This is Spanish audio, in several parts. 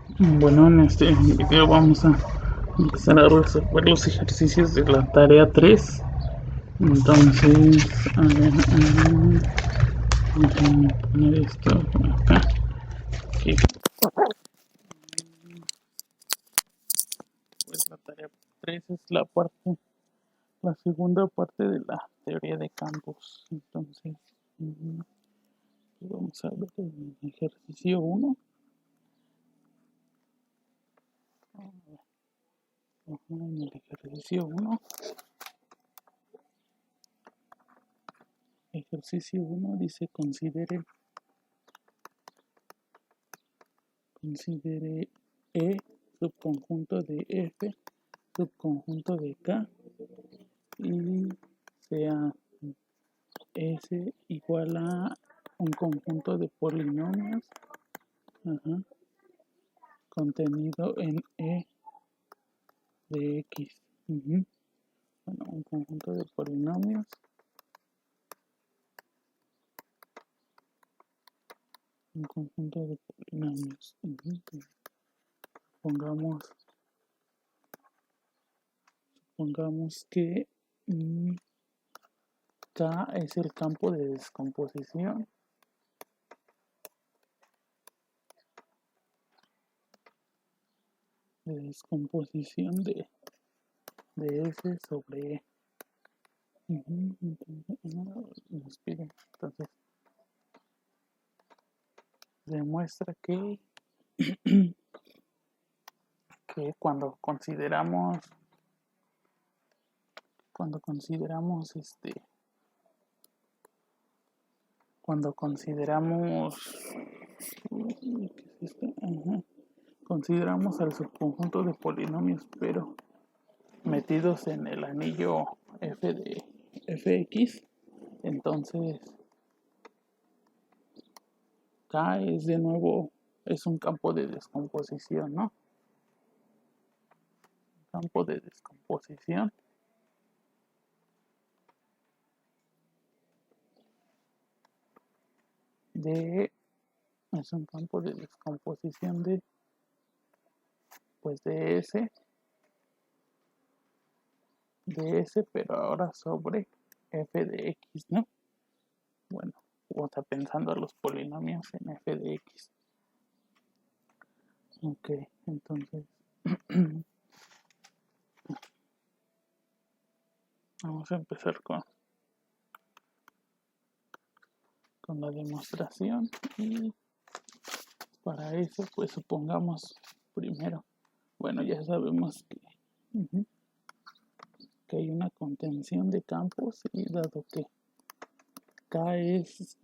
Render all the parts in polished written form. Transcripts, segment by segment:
Bueno, en este video vamos a empezar a resolver los ejercicios de la tarea 3. Entonces, a ver, déjame poner esto acá. Que pues la tarea 3 es la segunda parte de la teoría de campos. Entonces, vamos a ver el ejercicio 1. En el ejercicio 1, dice considere E subconjunto de F, subconjunto de K, y sea S igual a un conjunto de polinomios contenido en E de X. Bueno, un conjunto de polinomios Supongamos que K es el campo de descomposición de S sobre E. Nos pide, entonces demuestra que cuando consideramos consideramos al subconjunto de polinomios, pero metidos en el anillo f de fx, entonces K es de nuevo un campo de descomposición, ¿no? Campo de descomposición es un campo de descomposición de S, pero ahora sobre f de x, ¿no? Bueno, o sea, pensando los polinomios en f de x. Ok, entonces vamos a empezar con la demostración, y para eso pues supongamos primero, bueno, ya sabemos que hay una contención de campos, y dado que K es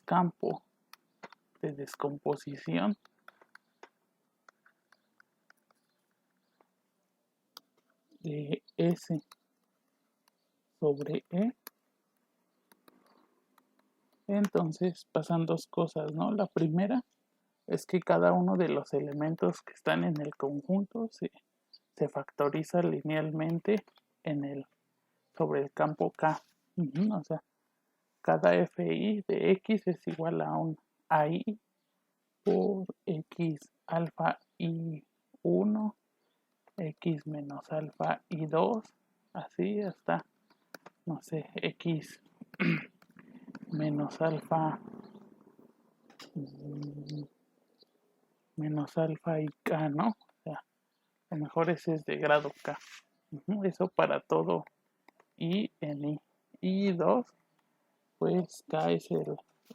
campo de descomposición de S sobre E, entonces pasan dos cosas, ¿no? La primera es que cada uno de los elementos que están en el conjunto se factoriza linealmente sobre el campo K. O sea, cada fi de x es igual a un AI por x alfa i1, x menos alfa i2, así hasta, no sé, x menos alfa y k, ¿no? O sea, a lo mejor ese es de grado K. Eso para todo y en i2, pues K es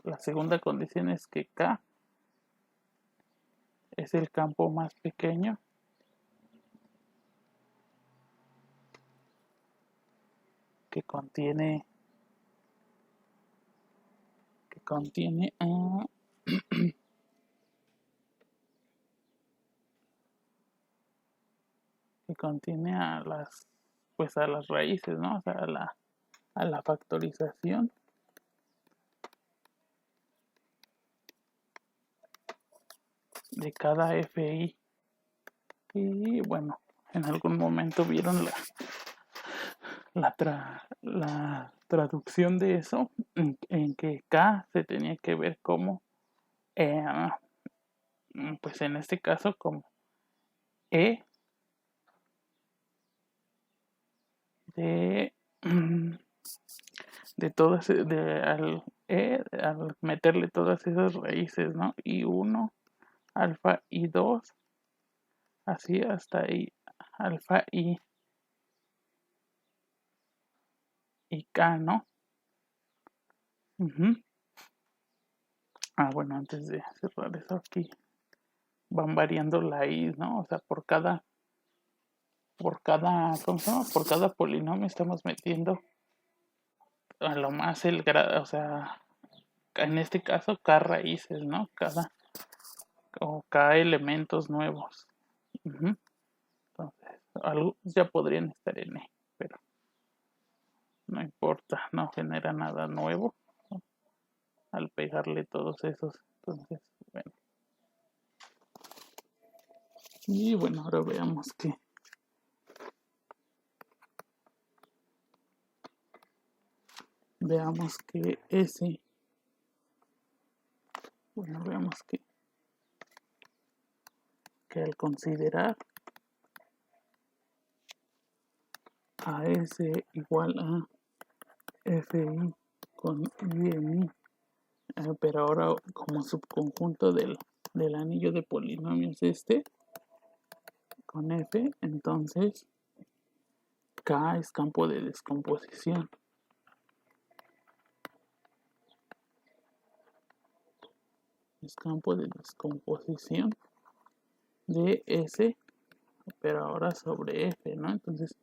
la segunda condición, es que K es el campo más pequeño que contiene a las raíces, ¿no? O sea, a la factorización de cada fi. Y bueno, en algún momento vieron la traducción de eso, en que K se tenía que ver como pues en este caso como E de, de todas, al meterle todas esas raíces, ¿no? I1, alfa I2, así hasta ahí, alfa y K, ¿no? Ujú. Bueno, antes de cerrar eso aquí, van variando la I, ¿no? O sea, ¿cómo se llama? Por cada polinomio estamos metiendo a lo más el grado, o sea, en este caso K raíces, ¿no? O K elementos nuevos. Ujú. Entonces, algunos ya podrían estar en E, pero no importa, no genera nada nuevo, ¿no? Al pegarle todos esos. Entonces, bueno. Y bueno, ahora veamos que ese, bueno, veamos que al considerar a S igual a Fi con I en I, pero ahora como subconjunto del anillo de polinomios con F, entonces K es campo de descomposición. Es campo de descomposición de S, pero ahora sobre F, ¿no? Entonces,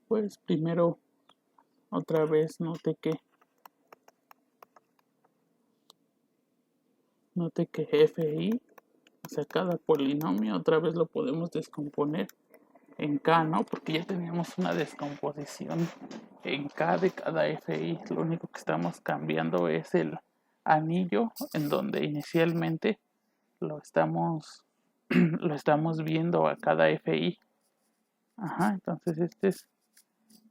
pues primero otra vez note que Fi, o sea, cada polinomio otra vez lo podemos descomponer en K, ¿no? Porque ya teníamos una descomposición en K de cada Fi. Lo único que estamos cambiando es el anillo en donde inicialmente lo estamos lo estamos viendo a cada Fi. Ajá, entonces este es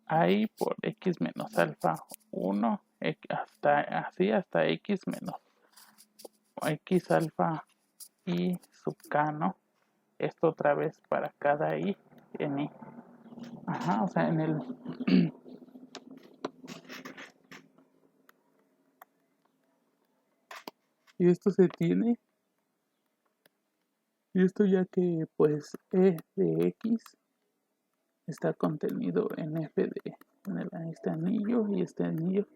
I por X menos alfa 1 hasta X menos X alfa y sub K, ¿no? Esto otra vez para cada I en I. Ajá, o sea, en el y esto se tiene, y esto ya que pues E de X está contenido en F en este anillo y este anillo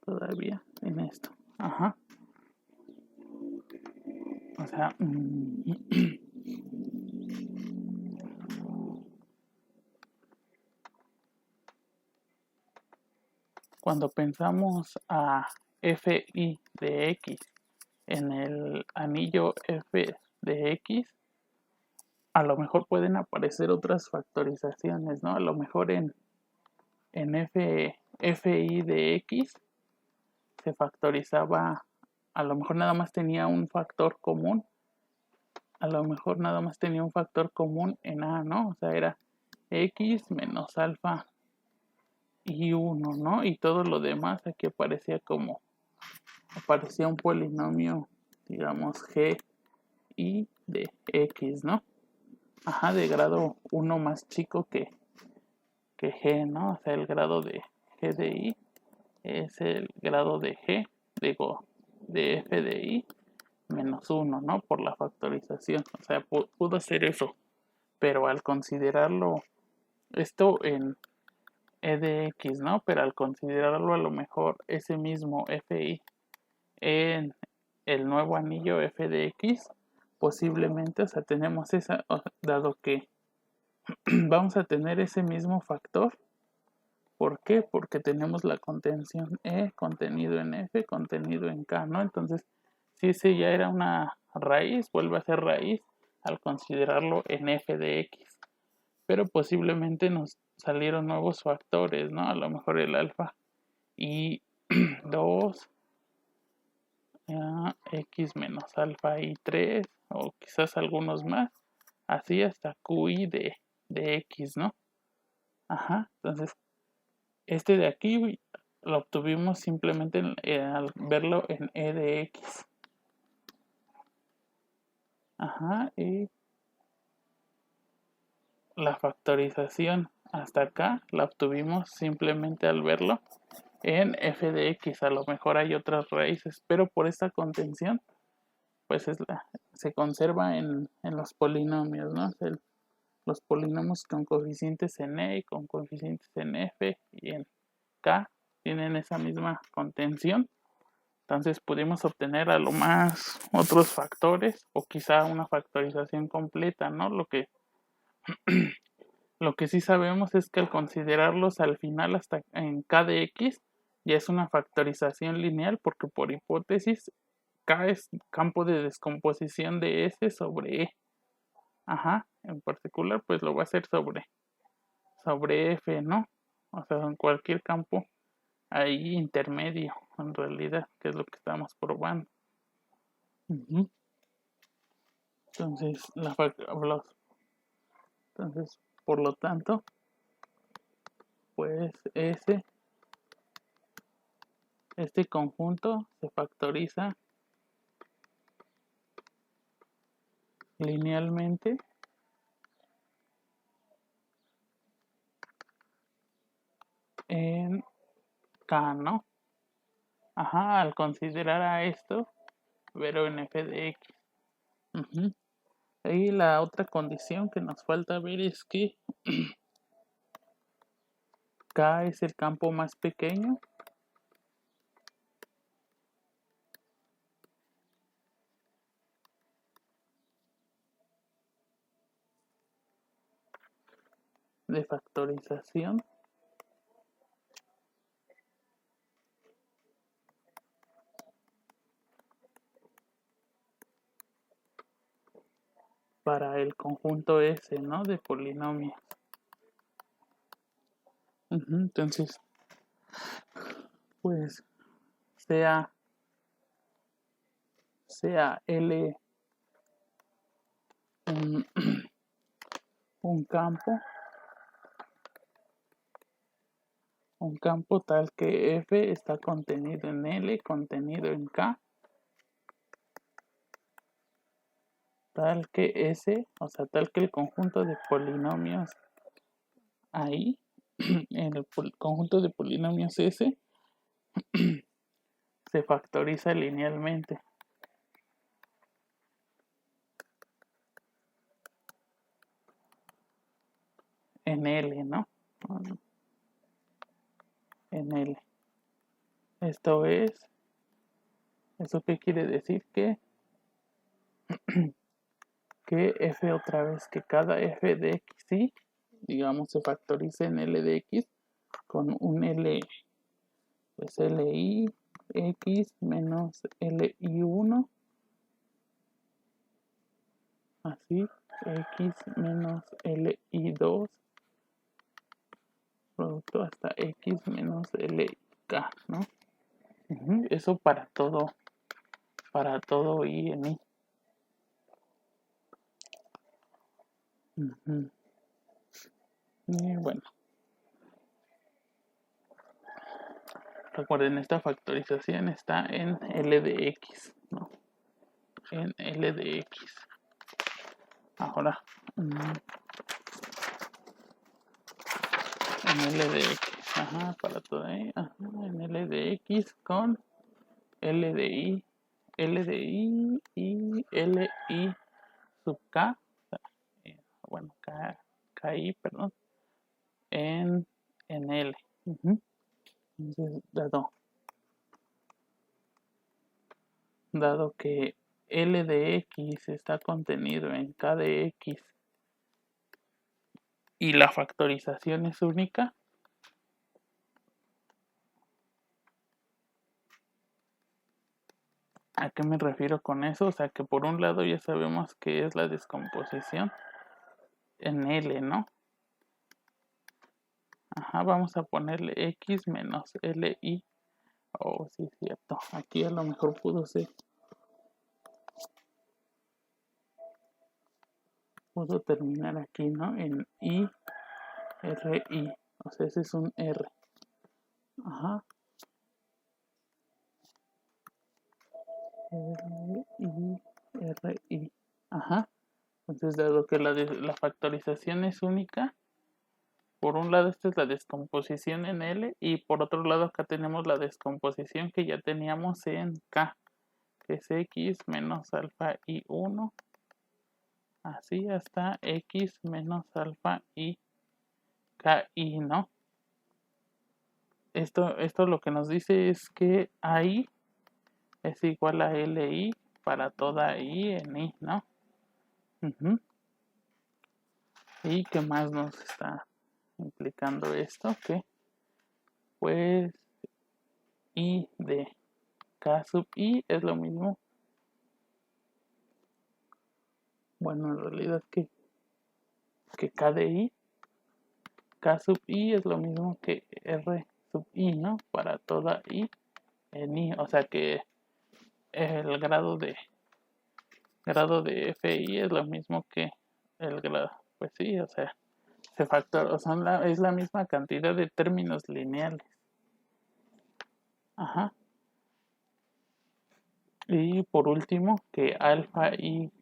todavía en esto. Ajá. O sea, cuando pensamos a Fi de X en el anillo F de X, a lo mejor pueden aparecer otras factorizaciones, ¿no? A lo mejor en Fi de X se factorizaba, a lo mejor nada más tenía un factor común, a lo mejor nada más tenía un factor común en A, ¿no? O sea, era X menos alfa y 1, ¿no? Y todo lo demás aquí aparecía un polinomio, digamos, G y de X, ¿no? Ajá, de grado 1 más chico que G, ¿no? O sea, el grado de G de I es el grado de G de F de I menos 1, ¿no? Por la factorización. O sea, pudo hacer eso. Pero al considerarlo esto en E de X, ¿no? Pero al considerarlo a lo mejor ese mismo Fi en el nuevo anillo F de X, posiblemente, o sea, tenemos dado que vamos a tener ese mismo factor. ¿Por qué? Porque tenemos la contención E contenido en F, contenido en K, ¿no? Entonces, si ese ya era una raíz, vuelve a ser raíz al considerarlo en F de X. Pero posiblemente nos salieron nuevos factores, ¿no? A lo mejor el alfa y 2 X menos alfa y 3 o quizás algunos más, así hasta QI de X, ¿no? Ajá, entonces Este de aquí lo obtuvimos simplemente al verlo en e de x. Ajá, y la factorización hasta acá la obtuvimos simplemente al verlo en f de x. A lo mejor hay otras raíces, pero por esta contención pues se conserva en los polinomios, ¿no? Los polinomios con coeficientes en e y con coeficientes en f y en k tienen esa misma contención. Entonces pudimos obtener a lo más otros factores o quizá una factorización completa, ¿no? Lo que sí sabemos es que al considerarlos al final hasta en k de x ya es una factorización lineal porque por hipótesis k es campo de descomposición de S sobre E. Ajá, en particular pues lo va a hacer sobre F, ¿no? O sea, en cualquier campo ahí intermedio, en realidad, que es lo que estamos probando. Entonces, entonces, por lo tanto, pues este conjunto se factoriza linealmente en K, ¿no? Ajá, al considerar a esto, pero en f de x. Y la otra condición que nos falta ver es que K es el campo más pequeño de factorización para el conjunto S, ¿no? De polinomios. Entonces, pues sea L un campo tal que F está contenido en L, contenido en K, tal que S, o sea, tal que el conjunto de polinomios ahí, en el conjunto de polinomios S, se factoriza linealmente. En L, ¿no? En L. ¿Eso qué quiere decir? Que F otra vez, que cada F de X, digamos, se factoriza en L de X con un L, pues LI X menos LI1, así, X menos LI2, producto hasta X menos LK, ¿no? Eso para todo I en I. Y bueno, recuerden, esta factorización está en L de X, ¿no? En L de X. Ahora, en L de X, para todo ahí, en L de X con L de I y LI sub K, bueno, KI, perdón, en L. Entonces, dado que L de X está contenido en K de X y la factorización es única, ¿a qué me refiero con eso? O sea, que por un lado ya sabemos que es la descomposición en L, ¿no? Vamos a ponerle X menos LI. Oh, sí, es cierto. Aquí a lo mejor pudo terminar aquí, ¿no? En I, R, I. O sea, ese es un R. Ajá. L-I-R-I. Ajá. Entonces, dado que la factorización es única, por un lado esta es la descomposición en L y por otro lado acá tenemos la descomposición que ya teníamos en K, que es X menos alfa I1, así hasta X menos alfa I KI, ¿no? Esto lo que nos dice es que AI es igual a LI para toda I en I, ¿no? Uh-huh. ¿Y qué más nos está implicando esto? Que pues I de K sub I es lo mismo. Bueno, en realidad que K de I, K sub I es lo mismo que R sub I, ¿no? Para toda I en I. O sea que el grado de FI es lo mismo que el grado. Pues sí, o sea, se factor, o sea, es la misma cantidad de términos lineales. Ajá. Y por último, que alfa y,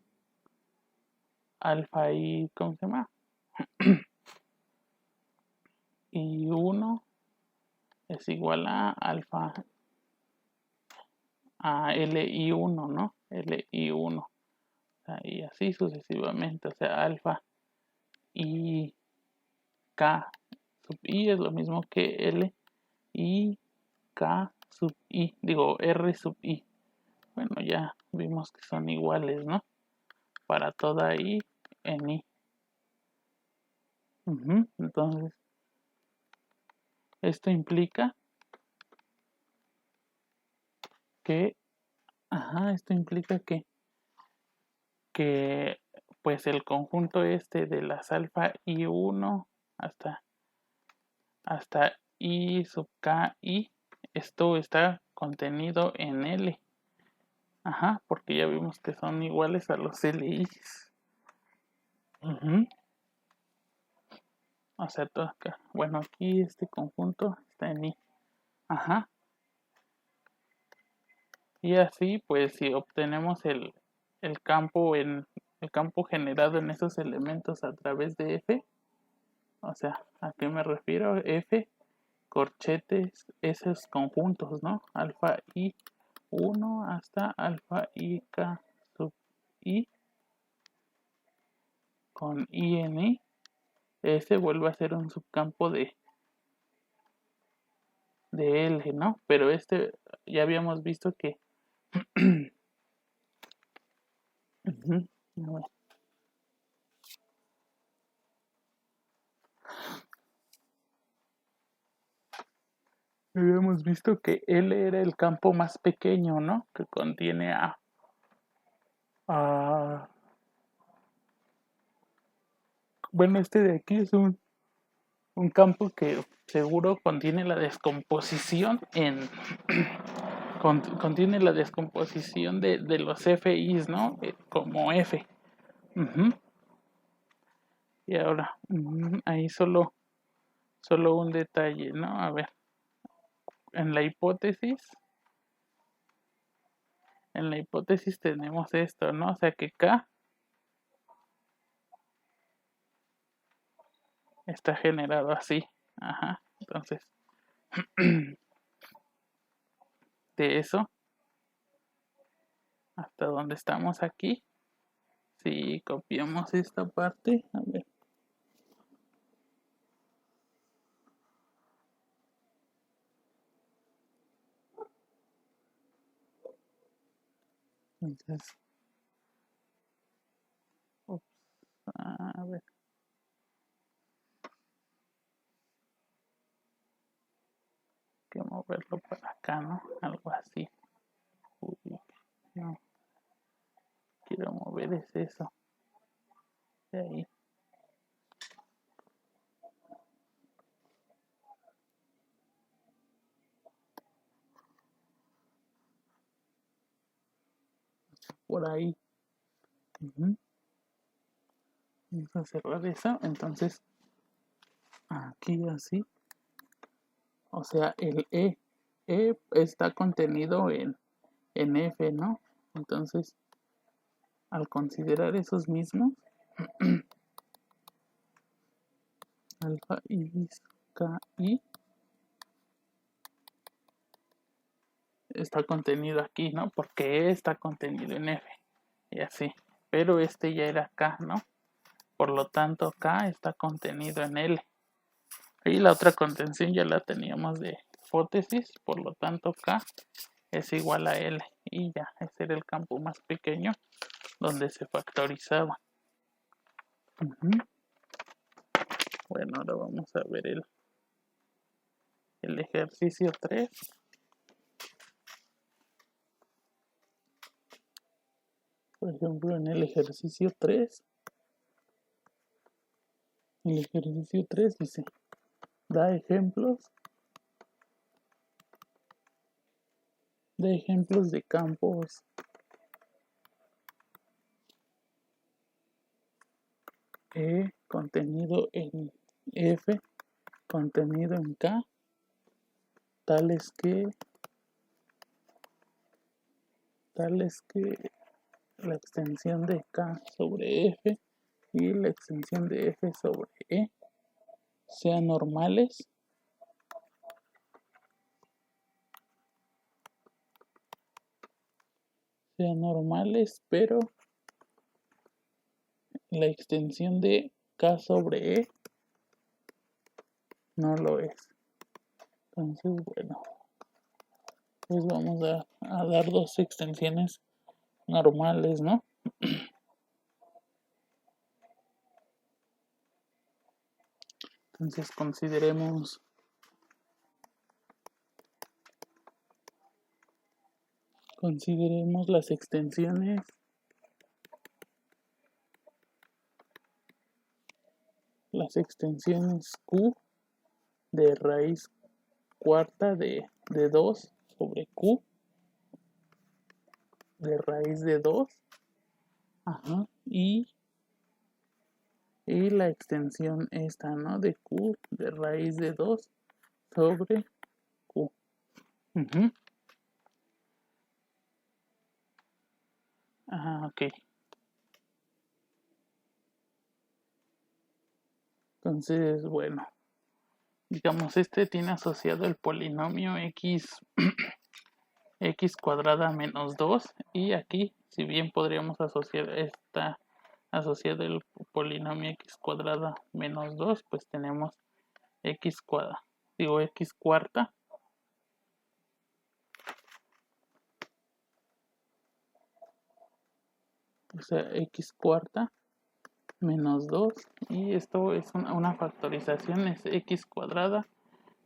¿cómo se llama? Y 1 es igual a alfa a LI1, ¿no? LI1. Y así sucesivamente, o sea, alfa y K sub I es lo mismo que L y K sub I, digo R sub I. Bueno, ya vimos que son iguales, ¿no? Para toda I en I. Entonces, esto implica que, esto implica que pues el conjunto este de las alfa I1 hasta I sub K I, esto está contenido en L. Ajá, porque ya vimos que son iguales a los LIs. O sea, todo acá. Bueno, aquí este conjunto está en I. Ajá. Y así, pues, si obtenemos el campo el campo generado en esos elementos a través de F, o sea, ¿a qué me refiero? F, corchetes, esos conjuntos, ¿no? Alfa I 1 hasta alfa IK sub I con I en I. Ese vuelve a ser un subcampo de L, ¿no? Pero este ya habíamos visto que habíamos visto que L era el campo más pequeño, ¿no? Que contiene a bueno, este de aquí es un campo que seguro contiene la descomposición contiene la descomposición de los FIs, ¿no? Como F. Ujú. Y ahora, ahí solo un detalle, ¿no? A ver, en la hipótesis, tenemos esto, ¿no? O sea que K está generado así. Ajá. Entonces, de eso hasta donde estamos aquí, si copiamos esta parte, a ver. Entonces, ups, a ver. Que moverlo para acá, ¿no? Algo así. Uy, no, quiero mover es eso. De ahí. Por ahí. Vamos a cerrar eso. Entonces, aquí así. O sea, el E está contenido en F, ¿no? Entonces, al considerar esos mismos, alfa, ibis, K, I, está contenido aquí, ¿no? Porque E está contenido en F, y así. Pero este ya era K, ¿no? Por lo tanto, K está contenido en L. Y la otra contención ya la teníamos de hipótesis, por lo tanto, K es igual a L. Y ya, ese era el campo más pequeño donde se factorizaba. Bueno, ahora vamos a ver el ejercicio 3. Por ejemplo, en el ejercicio 3 dice, da ejemplos de campos E contenido en F, contenido en K, tales que la extensión de K sobre F y la extensión de F sobre E sean normales pero la extensión de K sobre E no lo es. Entonces, bueno, pues vamos a dar dos extensiones normales, ¿no? Entonces consideremos las extensiones Q de raíz cuarta de 2 sobre Q de raíz de 2. Ajá. Y la extensión esta, ¿no? De Q de raíz de 2 sobre Q. Ajá, ok. Entonces, bueno, digamos, este tiene asociado el polinomio x cuadrada menos 2 y aquí, si bien podríamos asociar asociado el polinomio x cuadrada menos 2, pues tenemos x cuarta o sea, x cuarta menos 2 y esto es una factorización, es x cuadrada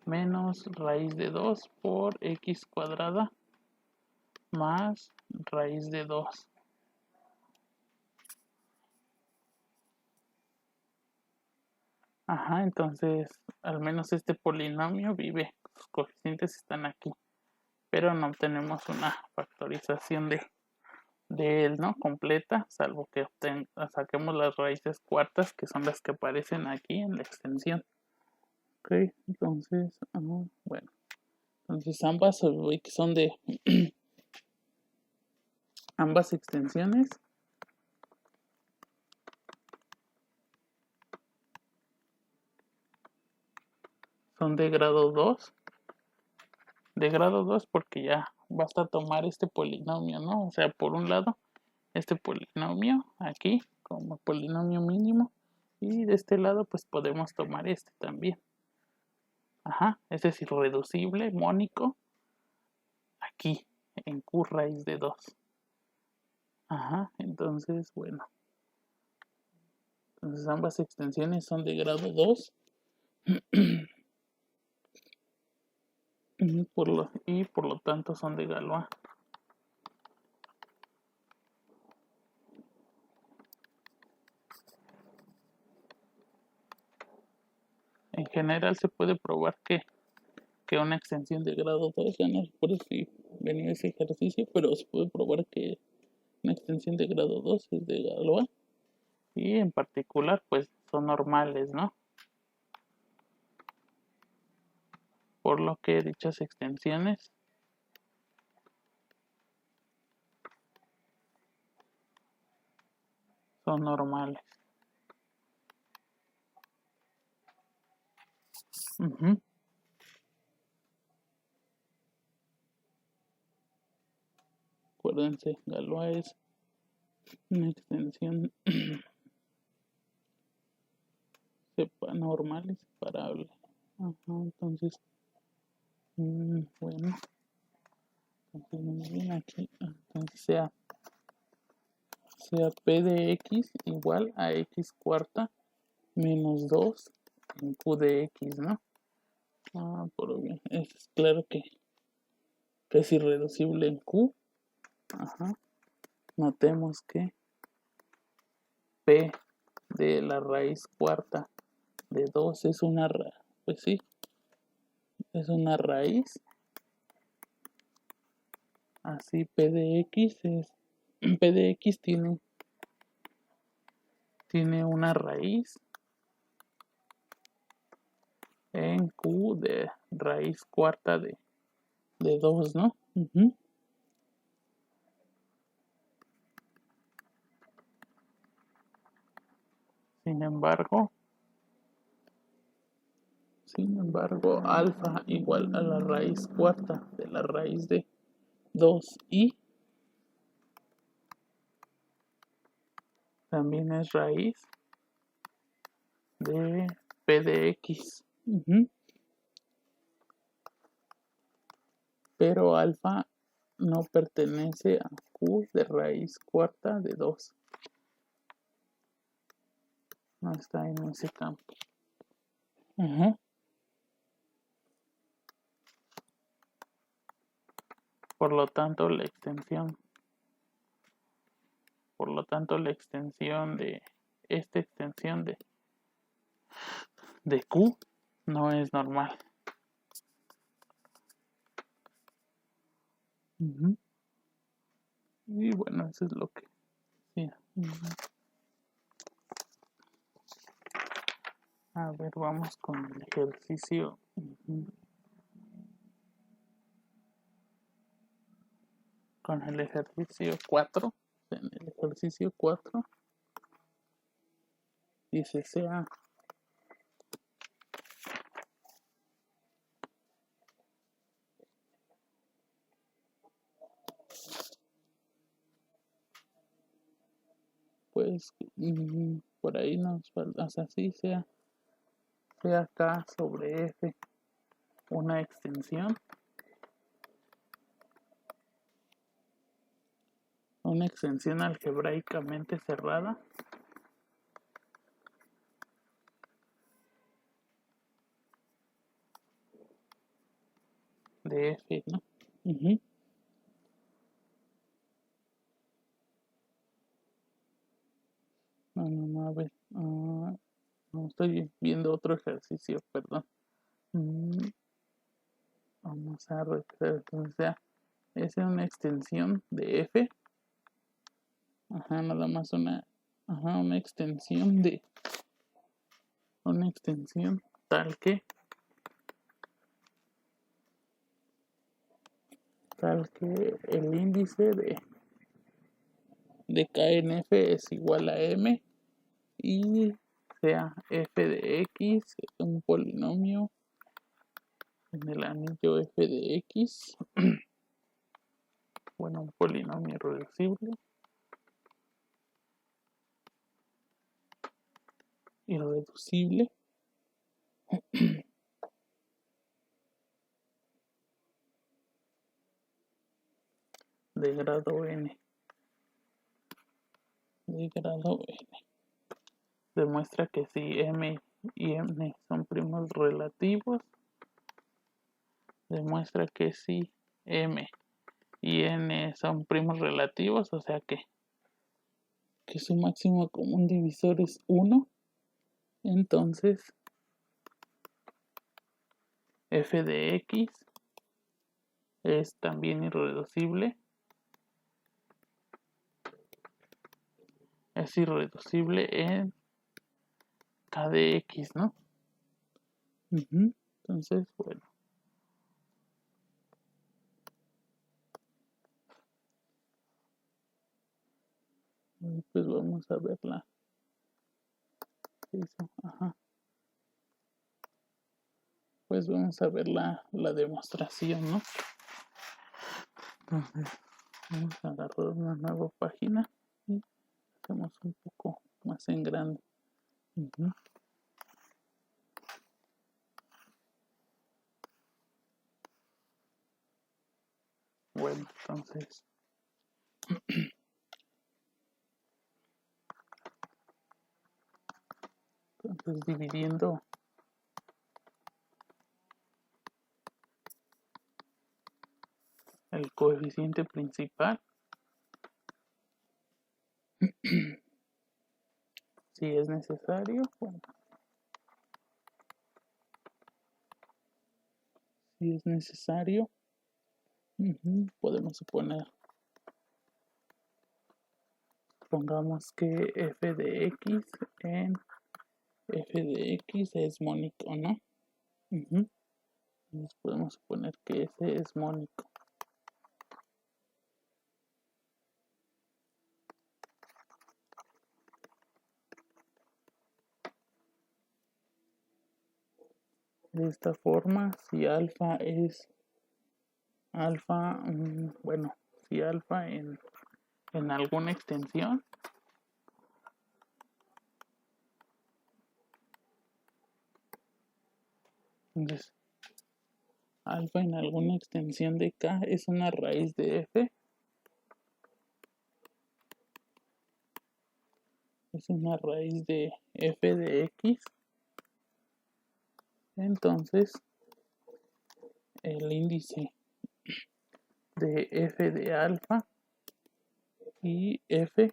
menos raíz de 2 por x cuadrada más raíz de 2. Ajá, entonces al menos este polinomio vive, sus coeficientes están aquí, pero no obtenemos una factorización de él, ¿no? Completa, salvo que saquemos las raíces cuartas, que son las que aparecen aquí en la extensión. Ok, entonces, bueno, entonces ambas son de ambas extensiones son de grado 2. De grado 2 porque ya basta tomar este polinomio, ¿no? O sea, por un lado, este polinomio aquí como polinomio mínimo y de este lado pues podemos tomar este también. Ajá, este es irreducible, mónico, aquí en Q raíz de 2. Ajá, entonces, bueno. Entonces ambas extensiones son de grado 2. y por lo tanto son de Galois. En general se puede probar que una extensión de grado 2, ya no recuerdo si venía ese ejercicio, pero se puede probar que una extensión de grado 2 es de Galois y en particular pues son normales, ¿no? por lo que dichas extensiones son normales. Acuérdense, Galois es una extensión normal y separable. Entonces, bueno, entonces muy bien aquí. Entonces sea P de X igual a X cuarta menos 2 en Q de X, ¿no? Por bien, es claro que es irreducible en Q. Notemos que P de la raíz cuarta de 2 es una pues sí, es una raíz. Así P de X es P de X tiene una raíz en Q de raíz cuarta de 2, ¿no? Sin embargo, alfa igual a la raíz cuarta de la raíz de 2i también es raíz de P de X. Pero alfa no pertenece a Q de raíz cuarta de 2. No está en ese campo. Por lo tanto, la extensión de esta extensión de Q no es normal. Y bueno, eso es lo que sí. A ver, vamos con el ejercicio. Con el ejercicio 4. En el ejercicio 4 dice sea pues por ahí nos falta, o sea, sí sea K sobre F una extensión algebraicamente cerrada de F, ¿no? No, a ver, no estoy viendo otro ejercicio, perdón. Vamos a revisar, o sea, es una extensión de F, nada más una extensión tal que el índice de K en F es igual a M y sea F de X un polinomio en el anillo F de X, bueno, un polinomio irreducible de grado n. Demuestra que si M y N son primos relativos, demuestra que si M y N son primos relativos, o sea que su máximo común divisor es 1, entonces F de X es también irreducible. Es irreducible en K de X, ¿no? Entonces, bueno, Pues vamos a verla. Ajá. Pues vamos a ver la demostración, ¿no? Entonces, vamos a agarrar una nueva página y hacemos un poco más en grande. Bueno, entonces dividiendo el coeficiente principal, si es necesario, bueno, si es necesario, podemos suponer, pongamos que f de x en f de x es mónico, ¿no? Entonces podemos suponer que ese es mónico. De esta forma, si alfa es alfa, bueno, si alfa en alguna extensión, entonces alfa en alguna extensión de k es una raíz de f, es una raíz de f de x, entonces el índice de f de alfa y f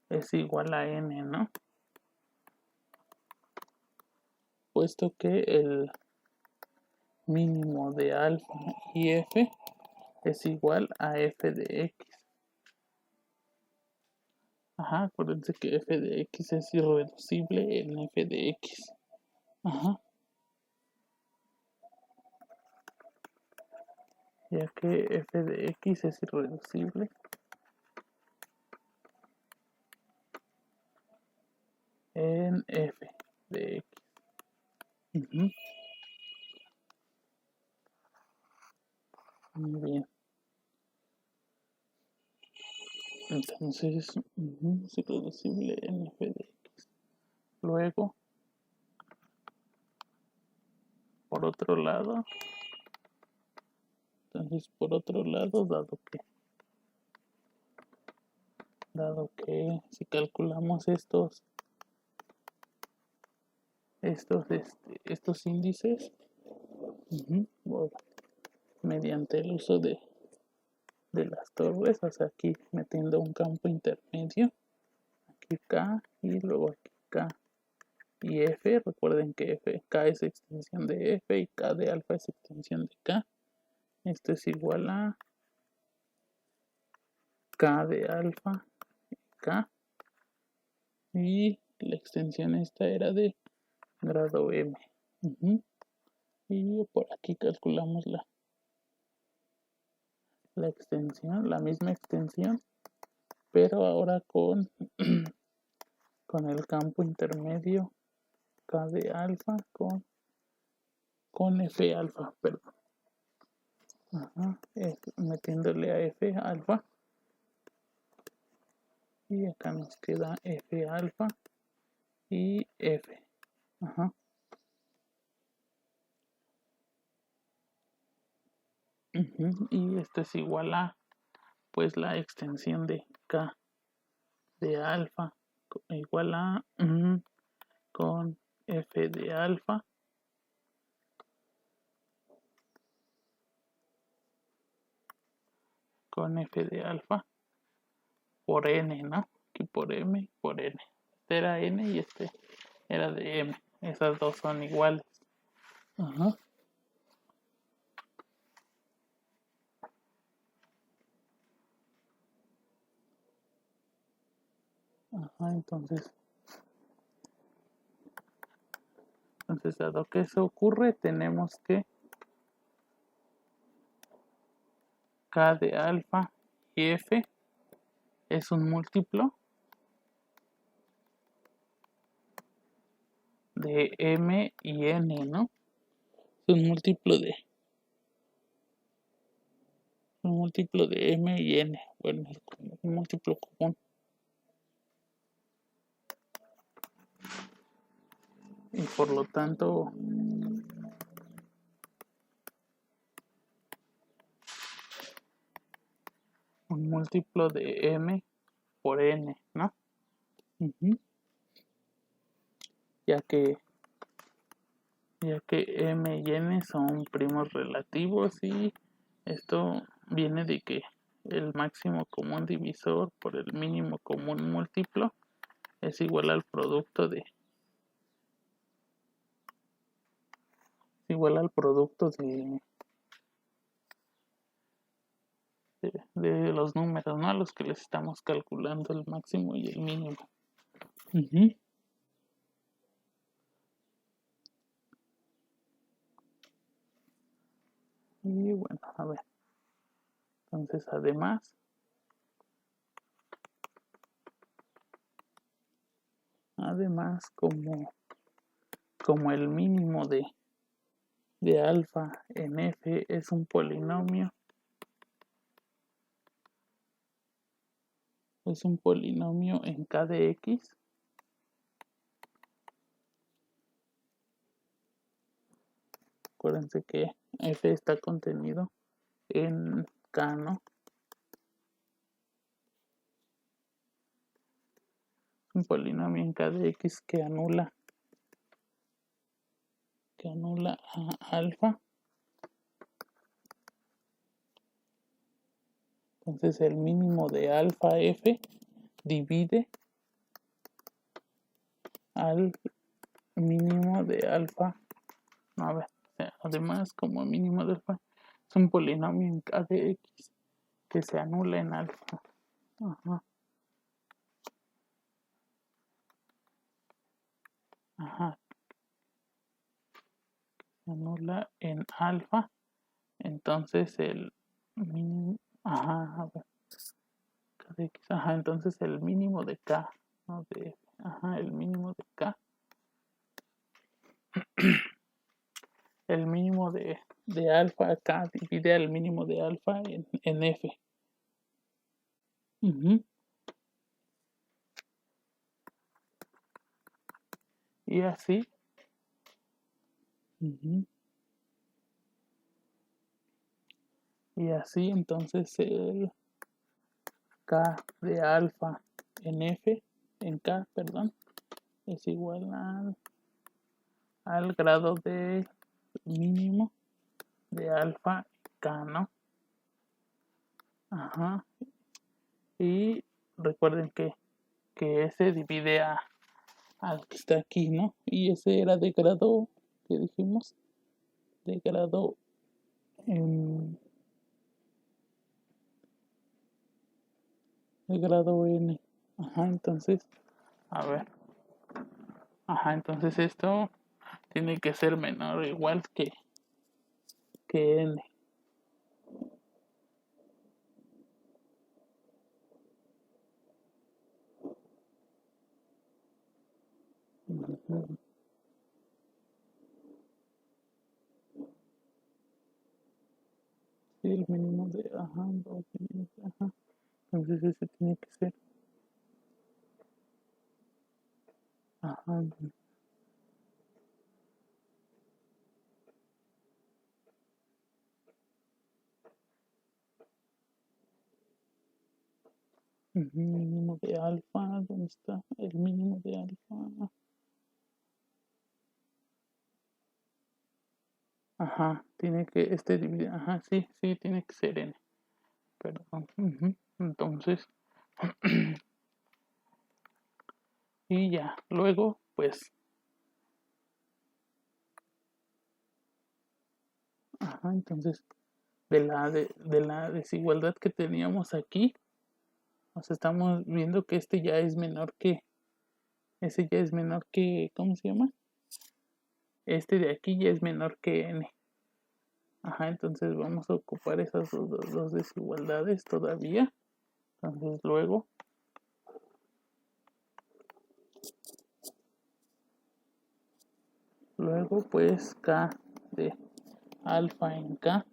es igual a n, ¿no? Puesto que el mínimo de alfa y f es igual a f de x. Ajá, acuérdense que f de x es irreducible en f de x. Ajá. Ya que f de x es irreducible en f de x. Muy bien. Entonces, es irreducible en f de x. Luego, por otro lado, dado que si calculamos estos índices, mediante el uso de las torres, o sea, aquí metiendo un campo intermedio, aquí K y luego aquí K y F. Recuerden que K es extensión de F y K de alfa es extensión de K. Esto es igual a K de alfa, K, y la extensión esta era de grado M. Y por aquí calculamos la extensión, la misma extensión, pero ahora con el campo intermedio K de alfa con F alfa, perdón. Metiéndole a F alfa, y acá nos queda F alfa y F. Y esto es igual a pues la extensión de K de alfa igual a con F de alfa por n, ¿no? Aquí por m por n. Este era n y este era de m. Esas dos son iguales. Entonces dado que eso ocurre, tenemos que K de alfa y F es un múltiplo de M y N, ¿no? Es un múltiplo de M y N. Bueno, es un múltiplo común. Y por lo tanto, un múltiplo de M por N, ¿no? Ya que M y N son primos relativos y esto viene de que el máximo común divisor por el mínimo común múltiplo es igual al producto de los números, ¿no? A los que les estamos calculando el máximo y el mínimo. Y bueno, a ver. Entonces, además, como el mínimo de alfa en F es un polinomio, en K de X, acuérdense que F está contenido en K, ¿no? Un polinomio en K de X que anula a alfa. Entonces el mínimo de alfa F divide al mínimo de alfa. No, a ver, además como mínimo de alfa es un polinomio en K de X que se anula en alfa. Ajá. Ajá. Se anula en alfa. Entonces el mínimo. Ajá, a ver. K de X. Ajá, entonces el mínimo de K. No de F. Ajá, el mínimo de K. El mínimo de alfa K divide al mínimo de alfa en F. Y así. Y así entonces el K de alfa en K, perdón, es igual al grado de mínimo de alfa K, ¿no? Ajá. Y recuerden que ese divide al que está aquí, ¿no? Y ese era de grado, ¿qué dijimos? De grado de grado N. Ajá, entonces, a ver. Ajá, entonces esto tiene que ser menor o igual que N. Sí, el mínimo de, ajá, 2 mínimos, ajá. Entonces ese tiene que ser, ajá. Mínimo de alfa, ¿dónde está? El mínimo de alfa. Ajá, tiene que, dividir, ajá, sí, tiene que ser N. Perdón. Entonces, y ya, luego, pues, ajá, entonces, de la desigualdad que teníamos aquí, o sea, estamos viendo que ese ya es menor que, ¿cómo se llama? Este de aquí ya es menor que N. Ajá, entonces vamos a ocupar esas dos desigualdades todavía. Entonces luego pues K de alfa en K,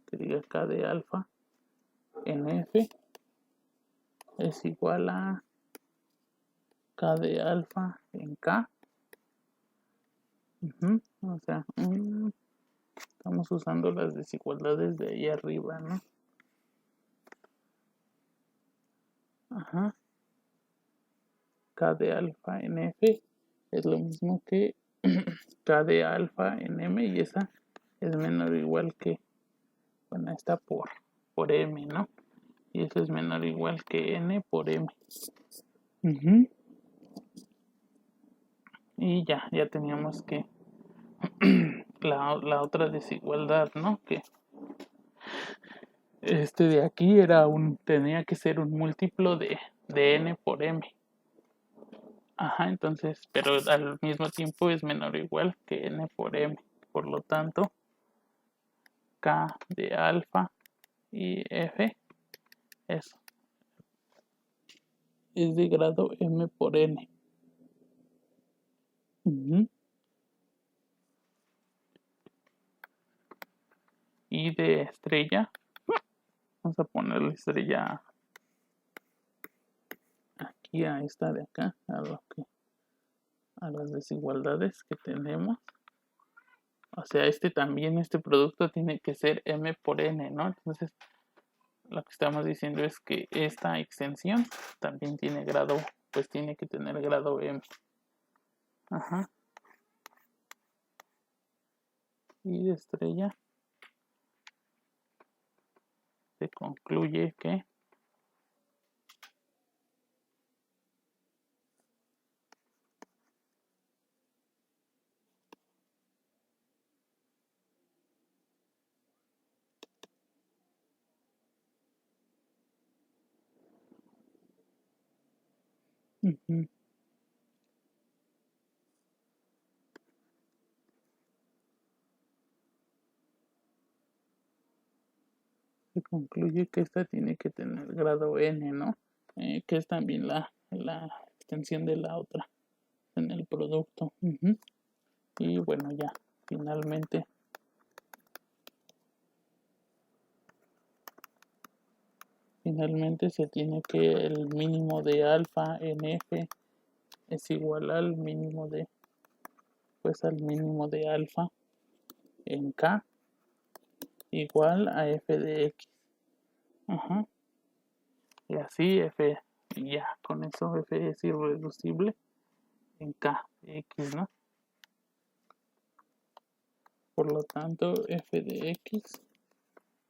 que diga K de alfa en F, es igual a K de alfa en K. O sea, estamos usando las desigualdades de ahí arriba, ¿no? Ajá. K de alfa en F es lo mismo que K de alfa en M, y esa es menor o igual que, bueno, está por M, ¿no? Y eso es menor o igual que N por M. Y ya teníamos que la otra desigualdad, ¿no? Que este de aquí tenía que ser un múltiplo de N por M. Ajá, entonces, pero al mismo tiempo es menor o igual que N por M. Por lo tanto, K de alfa y F es de grado M por N. Y de estrella, vamos a ponerle estrella aquí a esta de acá, a las desigualdades que tenemos. O sea, este producto tiene que ser M por N, ¿no? Entonces, lo que estamos diciendo es que esta extensión también tiene grado, pues tiene que tener grado M. Ajá. Y de estrella se concluye que se concluye que esta tiene que tener grado N, ¿no? Que es también la extensión de la otra en el producto. Y bueno, ya finalmente se tiene que el mínimo de alfa en F es igual al mínimo de alfa en K igual a F de X. Ajá. Y así F, y ya, con eso F es irreducible en K de X, ¿no? Por lo tanto, F de X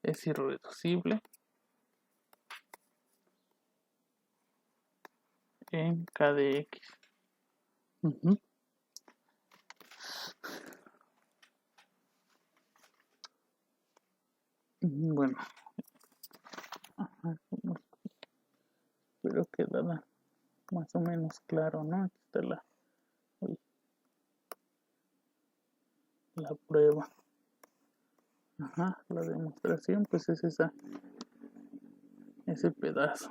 es irreducible en K de X. Bueno, espero que quedara más o menos claro, ¿no? Aquí está la prueba. Ajá, la demostración pues es ese pedazo.